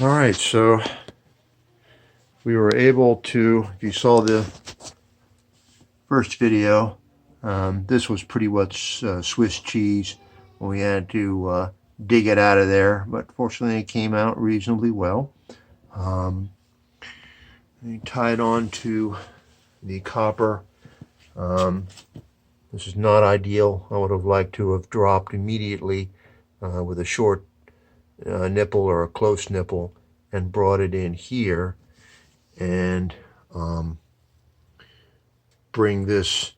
All right, so we were able to, if you saw the first video, this was pretty much Swiss cheese. We had to dig it out of there, but fortunately it came out reasonably well. We tied on to the copper. This is not ideal. I would have liked to have dropped immediately with a short nipple or a close nipple and brought it in here and bring this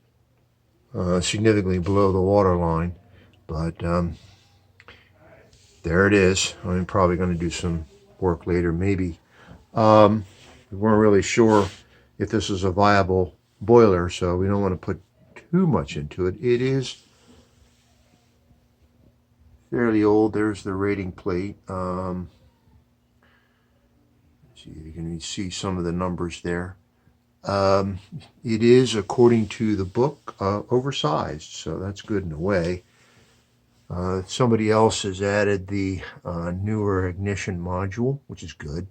significantly below the water line, but there it is. I'm probably going to do some work later, maybe. We weren't really sure if this is a viable boiler, so we don't want to put too much into it. It is fairly old. There's the rating plate. See, you can see some of the numbers there. It is, according to the book, oversized, so that's good in a way. Somebody else has added the newer ignition module, which is good.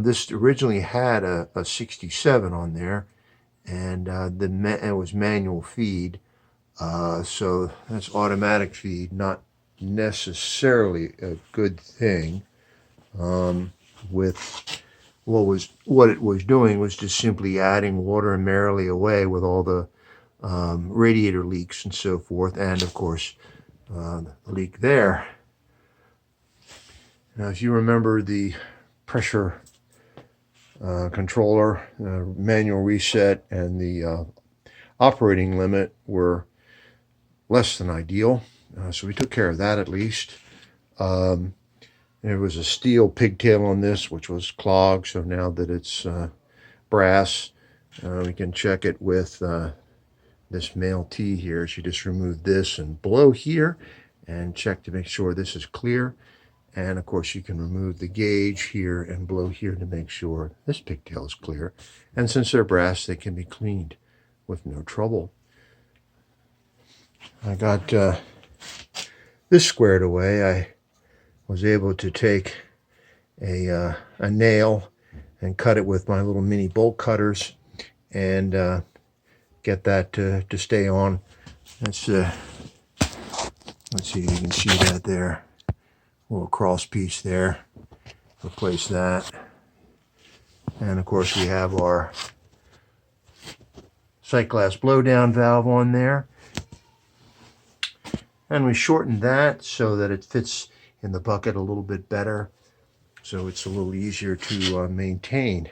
This originally had a 67 on there, and it was manual feed, so that's automatic feed, not necessarily a good thing. With what it was doing was just simply adding water merrily away with all the radiator leaks and so forth, and of course the leak there. Now, if you remember, the pressure controller, manual reset, and the operating limit were less than ideal, so we took care of that at least. There was a steel pigtail on this, which was clogged, so now that it's brass, we can check it with this male T here. So you just remove this and blow here and check to make sure this is clear. And of course you can remove the gauge here and blow here to make sure this pigtail is clear. And since they're brass, they can be cleaned with no trouble. I got this squared away. I was able to take a nail and cut it with my little mini bolt cutters and get that to stay on. That's let's see if you can see that there. A little cross piece there. Replace that. And of course we have our sight glass blowdown valve on there. And we shortened that so that it fits in the bucket a little bit better, so it's a little easier to maintain.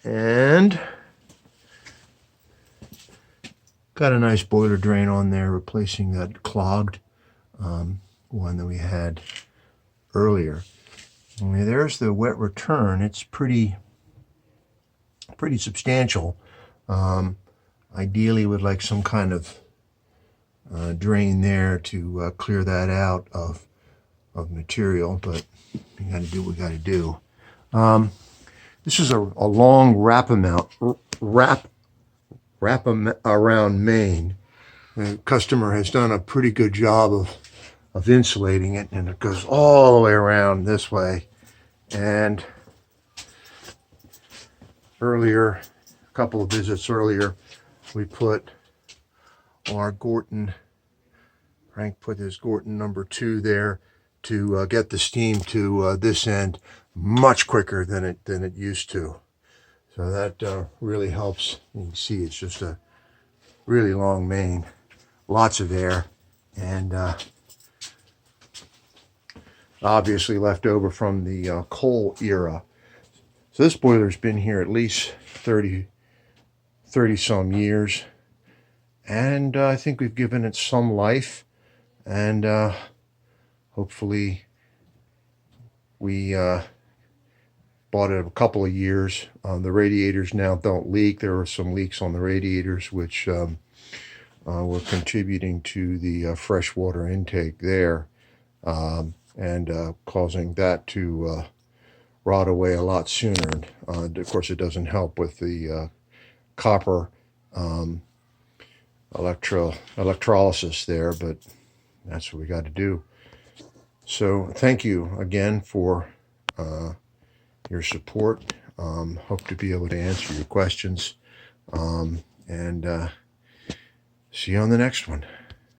And got a nice boiler drain on there, replacing that clogged one that we had earlier. And there's the wet return. It's pretty substantial. Ideally would like some kind of drain there to clear that out of material, but we got to do what we got to do. This is a long wrap around main. The customer has done a pretty good job of insulating it, and it goes all the way around this way. And earlier, a couple of visits earlier, we put our Gorton, Frank put his Gorton number 2 there to get the steam to this end much quicker than it used to. So that really helps. You can see it's just a really long main, lots of air, and obviously left over from the coal era. So this boiler's been here at least 30 some years, and I think we've given it some life, and hopefully we bought it a couple of years. The radiators now don't leak. There were some leaks on the radiators which were contributing to the freshwater intake there, and causing that to rot away a lot sooner. Of course, it doesn't help with the copper electrolysis there, but that's what we got to do. So thank you again for your support. Hope to be able to answer your questions. And see you on the next one.